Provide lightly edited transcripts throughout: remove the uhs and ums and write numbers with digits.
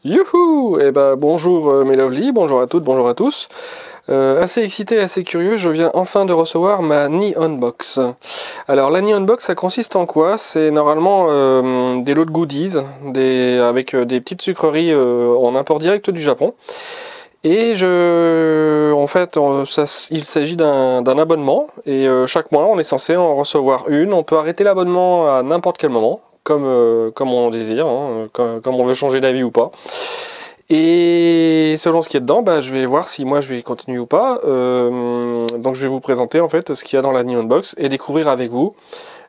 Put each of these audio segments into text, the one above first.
Youhou! Eh ben bonjour mes lovely, bonjour à toutes, bonjour à tous. Assez excité, assez curieux, je viens enfin de recevoir ma Neon Box. Alors la Neon Box, ça consiste en quoi? C'est normalement des lots de goodies, avec des petites sucreries en import direct du Japon. Et en fait, il s'agit d'un abonnement, et chaque mois on est censé en recevoir une. On peut arrêter l'abonnement à n'importe quel moment, comme on désire, hein, comme on veut changer d'avis ou pas. Et selon ce qu'il y a dedans, bah, je vais voir si moi je vais continuer ou pas. Donc je vais vous présenter en fait ce qu'il y a dans la Neon Box et découvrir avec vous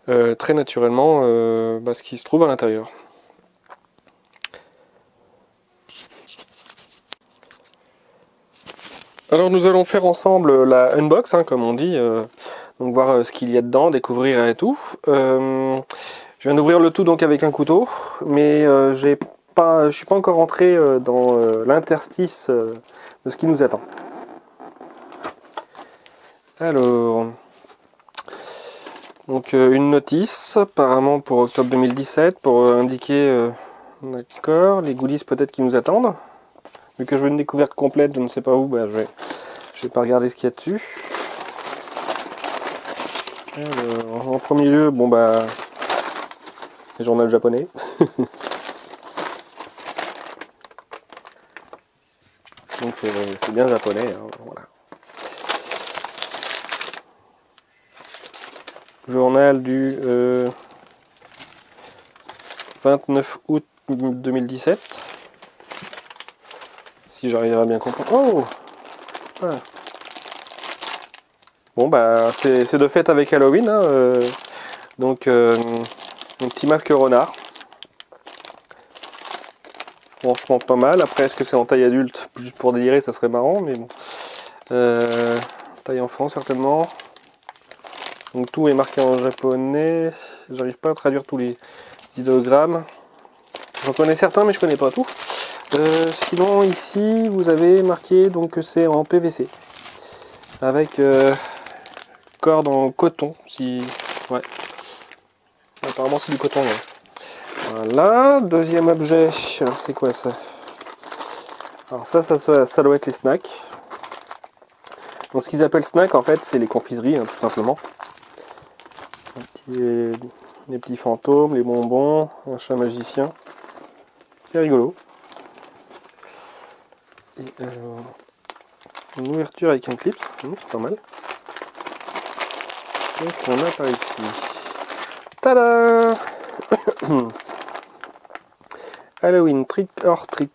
très naturellement ce qui se trouve à l'intérieur. Alors nous allons faire ensemble la unbox, hein, comme on dit, donc voir ce qu'il y a dedans, découvrir et tout. Je viens d'ouvrir le tout donc avec un couteau, mais je suis pas encore rentré dans l'interstice de ce qui nous attend. Alors, donc une notice, apparemment pour octobre 2017, pour indiquer, d'accord, les goodies peut-être qui nous attendent. Vu que je veux une découverte complète, je ne sais pas où, bah, je vais pas regarder ce qu'il y a dessus. Alors, en premier lieu, bon bah, les journaux japonais. Donc c'est bien japonais, hein, voilà. Journal du 29 août 2017. Si j'arrive à bien comprendre. Oh, voilà. Bon bah c'est de fait avec Halloween, hein, donc un petit masque renard. Franchement pas mal. Après est-ce que c'est en taille adulte? Juste pour délirer ça serait marrant, mais bon. Taille enfant certainement. Donc tout est marqué en japonais. J'arrive pas à traduire tous les idéogrammes. J'en connais certains mais je connais pas tout. Sinon ici vous avez marqué donc que c'est en PVC. Avec corde en coton. Ouais. Apparemment c'est du coton. Ouais. Voilà. Deuxième objet. Alors c'est quoi ça? Alors ça doit être les snacks. Donc ce qu'ils appellent snack en fait c'est les confiseries, hein, tout simplement. Les petits fantômes, les bonbons, un chat magicien. C'est rigolo. Et une ouverture avec un clip, c'est pas mal. Qu'est-ce qu'on a par ici? Tada! Halloween, trick or treat.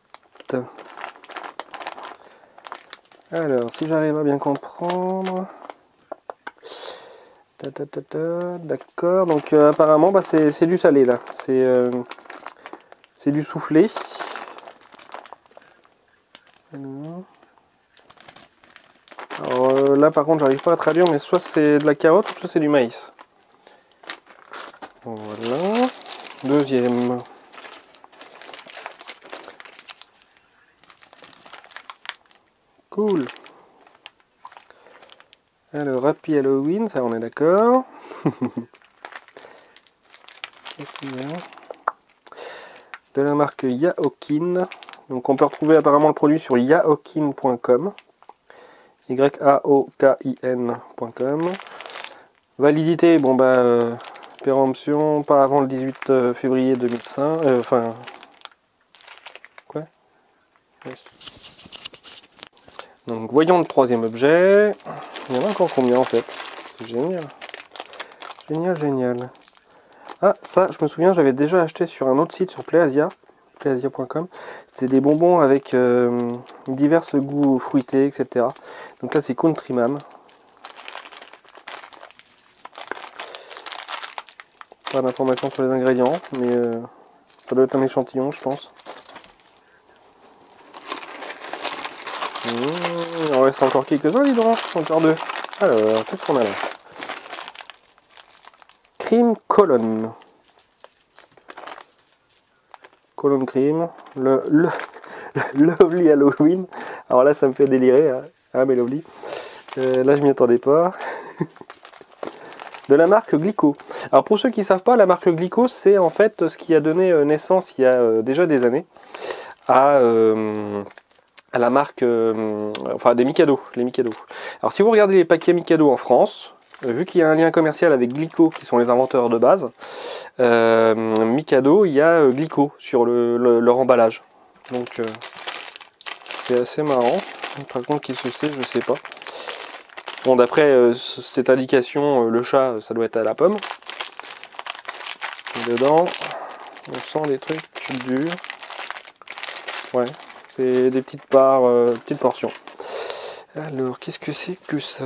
Alors, si j'arrive à bien comprendre... D'accord, donc apparemment bah, c'est du salé là, c'est du soufflé. Alors là par contre j'arrive pas à traduire, mais soit c'est de la carotte, soit c'est du maïs. Voilà, deuxième. Cool. Alors, Happy Halloween, ça on est d'accord. Qu'est-ce qu'il y a? De la marque Yaokin. Donc on peut retrouver apparemment le produit sur yaokin.com. yaokin.com. Validité, bon bah péremption, pas avant le 18 février 2005. Enfin. Quoi? Oui. Donc voyons le troisième objet. Il y en a encore combien en fait? C'est génial. Génial, génial. Ah, ça, je me souviens, j'avais déjà acheté sur un autre site, sur PlayAsia, playasia.com. C'était des bonbons avec divers goûts fruités, etc. Donc là, c'est Countryman. Pas d'informations sur les ingrédients, mais ça doit être un échantillon, je pense. Il en reste encore quelques-uns, dis donc. Encore deux. Alors, qu'est-ce qu'on a là? Cream Colonne. Colonne Cream. Le Lovely Halloween. Alors là, ça me fait délirer. Hein. Ah, mais Lovely. Là, je m'y attendais pas. De la marque Glico. Alors, pour ceux qui ne savent pas, la marque Glico, c'est en fait ce qui a donné naissance il y a déjà des années à la marque, enfin des Mikado, les Mikado. Alors si vous regardez les paquets Mikado en France, vu qu'il y a un lien commercial avec Glico, qui sont les inventeurs de base, Mikado, il y a Glico sur leur emballage. Donc c'est assez marrant. Par contre, qui se sait, je sais pas. Bon, d'après cette indication, le chat, ça doit être à la pomme. Et dedans, on sent des trucs durs. Ouais, c'est des petites parts, petites portions. Alors, qu'est-ce que c'est que ça?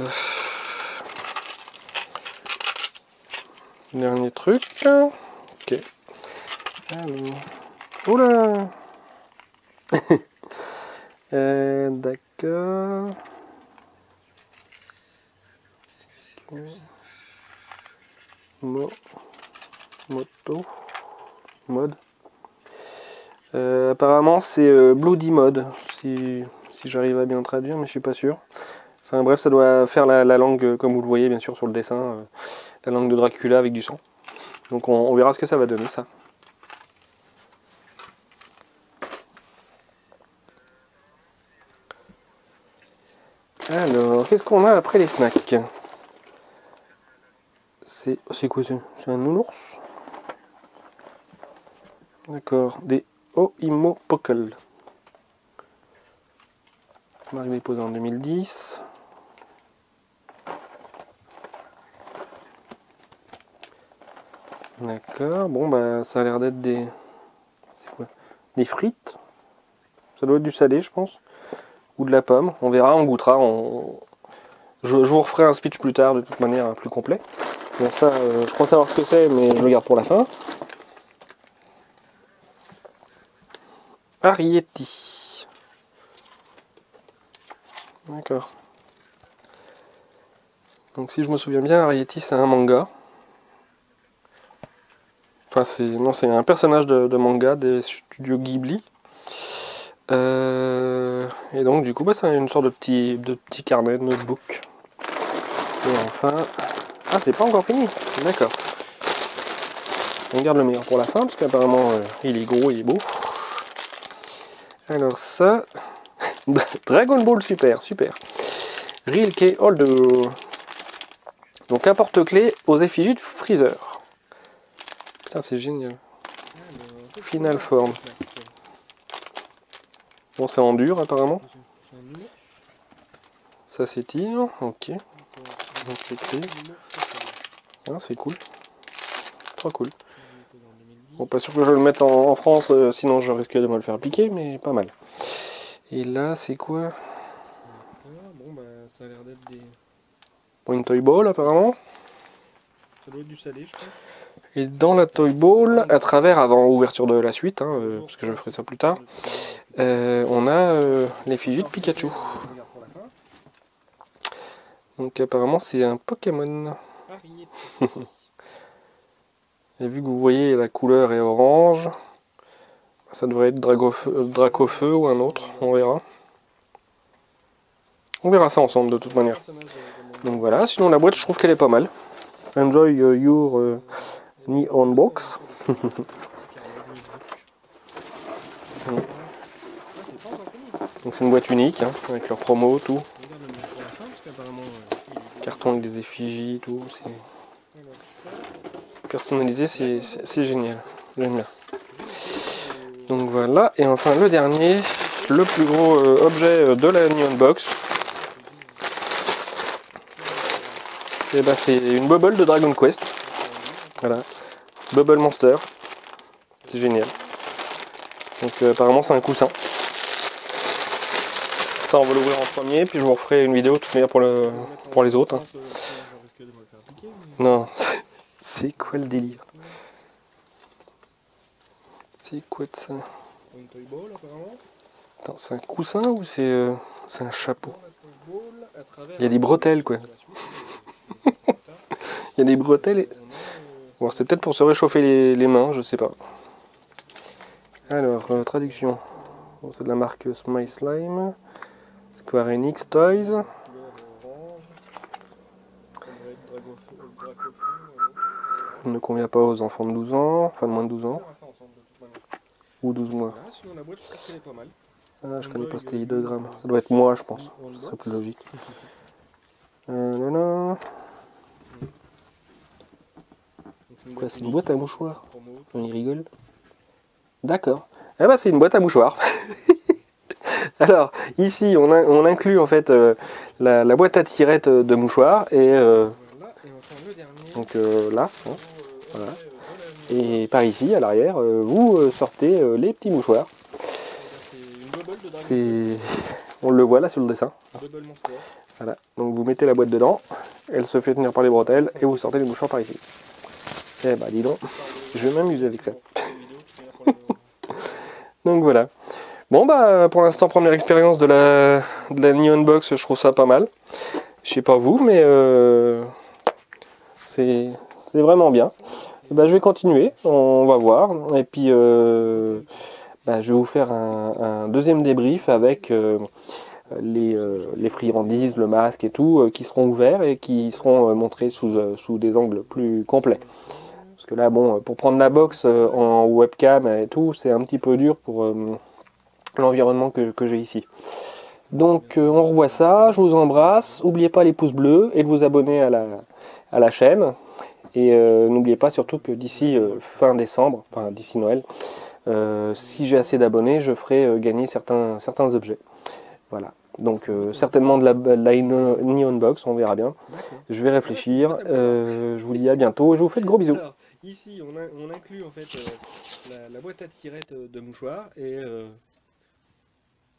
Dernier truc. Ok. Alors. Oula. D'accord. Moto. Mode. Apparemment, c'est Bloody Mode, si j'arrive à bien traduire, mais je suis pas sûr. Enfin bref, ça doit faire la langue, comme vous le voyez bien sûr sur le dessin, la langue de Dracula avec du sang. Donc on verra ce que ça va donner, ça. Alors, qu'est-ce qu'on a après les snacks? C'est quoi ça? C'est un nounours? D'accord, des Oimo Pokel. Marque déposée en 2010. D'accord, bon bah ça a l'air d'être des... C'est quoi? Des frites. Ça doit être du salé, je pense. Ou de la pomme. On verra, on goûtera. Je vous referai un speech plus tard, de toute manière, plus complet. Bon ça, je crois savoir ce que c'est, mais je le garde pour la fin. Arrietty. D'accord. Donc si je me souviens bien, Arrietty c'est un manga. Enfin c'est un personnage de manga des studios Ghibli. Et donc du coup bah, c'est une sorte de petit carnet, de notebook. Et enfin... Ah c'est pas encore fini, d'accord. On garde le meilleur pour la fin, parce qu'apparemment il est gros, il est beau. Alors ça... Dragon Ball Super, super. Real Key Holder. Donc un porte-clés aux effigies de Freezer. Putain c'est génial. Final Form. Bon c'est en dur apparemment. Ça s'étire, ok. Donc les clés. Ah, c'est cool. Trop cool. Bon, pas sûr que je le mette en France, sinon je risque de me le faire piquer, mais pas mal. Et là, c'est quoi? Bon, bah, ça a l'air d'être des... Bon, une Toy Ball, apparemment. Ça doit être du salé, je pense. Et dans la Toy Ball, à travers, avant ouverture de la suite, hein, parce que je ferai ça plus tard, on a l'effigie de Pikachu. Donc apparemment, c'est un Pokémon. Et vu que vous voyez, la couleur est orange, ça devrait être Dracofeu ou un autre, on verra. On verra ça ensemble de toute manière. Donc voilà, sinon la boîte je trouve qu'elle est pas mal. Enjoy your Neon Box. Donc c'est une boîte unique, hein, avec leur promo, tout. Carton avec des effigies, tout. Personnalisé, c'est génial. J'aime bien. Donc voilà, et enfin le dernier, le plus gros objet de la Neon Box. Et ben c'est une bubble de Dragon Quest. Voilà. Bubble Monster. C'est génial. Donc apparemment c'est un coussin. Ça on va l'ouvrir en premier, puis je vous referai une vidéo toute manière pour les autres. Hein. Non, c'est quoi le délire? C'est quoi de ça? Attends, c'est un coussin ou c'est un chapeau? Il y a des bretelles quoi. Il y a des bretelles. Bon, c'est peut-être pour se réchauffer les mains, je sais pas. Alors, traduction. Bon, c'est de la marque Smile Slime. Square Enix Toys. Ne convient pas aux enfants de 12 ans, enfin de moins de 12 ans. Ou 12 mois. Voilà, sinon la boîte, je trouve qu'elle est pas mal. Ah, je connais pas c'était 2 grammes. Ça doit être moi, je pense. Ce serait plus logique. Là. Quoi, c'est une boîte à mouchoirs? On y rigole. D'accord. Eh ben, c'est une boîte à mouchoirs. Alors, ici, on inclut en fait la boîte à tirettes de mouchoirs. Et donc là, hein, voilà. Et par ici, à l'arrière, vous sortez les petits mouchoirs. On le voit là sur le dessin. Voilà. Donc vous mettez la boîte dedans, elle se fait tenir par les bretelles et vous sortez les mouchoirs par ici. Eh bah dis donc, je vais m'amuser avec ça. Donc voilà. Bon bah pour l'instant première expérience de la Neon Box, je trouve ça pas mal. Je sais pas vous, mais c'est vraiment bien. Bah, je vais continuer, on va voir. Et puis bah, je vais vous faire un deuxième débrief avec les friandises, le masque et tout, qui seront ouverts et qui seront montrés sous des angles plus complets. Parce que là, bon, pour prendre la box en webcam et tout, c'est un petit peu dur pour l'environnement que j'ai ici. Donc on revoit ça, je vous embrasse, n'oubliez pas les pouces bleus et de vous abonner à la chaîne. Et n'oubliez pas surtout que d'ici fin décembre, enfin d'ici Noël, si j'ai assez d'abonnés, je ferai gagner certains objets. Voilà. Donc certainement de la Neon Box, on verra bien. Je vais réfléchir. Je vous dis à bientôt et je vous fais de gros bisous. Alors, ici, on inclut en fait la boîte à tirettes de mouchoirs. Et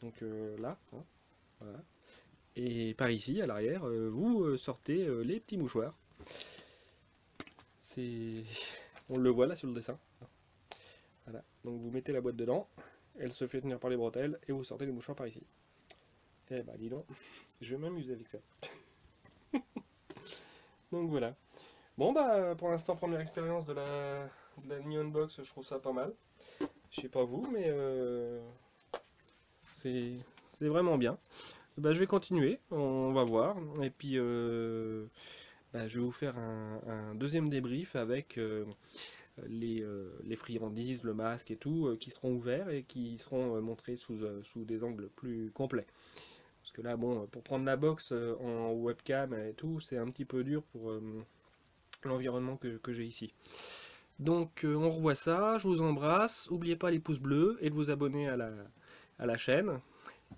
donc là, hein, voilà. Et par ici, à l'arrière, vous sortez les petits mouchoirs. On le voit là sur le dessin. Voilà. Donc vous mettez la boîte dedans, elle se fait tenir par les bretelles et vous sortez les mouchoirs par ici. Eh bah dis donc, je vais m'amuser avec ça. Donc voilà. Bon bah pour l'instant première expérience de la Neon Box, je trouve ça pas mal. Je sais pas vous, mais c'est vraiment bien. Bah, je vais continuer, on va voir. Et puis bah, je vais vous faire un deuxième débrief avec les friandises, le masque et tout, qui seront ouverts et qui seront montrés sous des angles plus complets. Parce que là, bon, pour prendre la box en webcam et tout, c'est un petit peu dur pour l'environnement que j'ai ici. Donc on revoit ça, je vous embrasse, n'oubliez pas les pouces bleus et de vous abonner à la chaîne.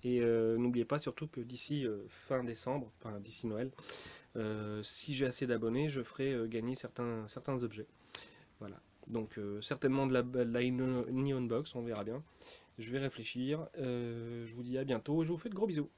Et n'oubliez pas surtout que d'ici fin décembre, enfin d'ici Noël, si j'ai assez d'abonnés, je ferai gagner certains objets. Voilà. Donc certainement de la Neon Box, on verra bien. Je vais réfléchir. Je vous dis à bientôt et je vous fais de gros bisous.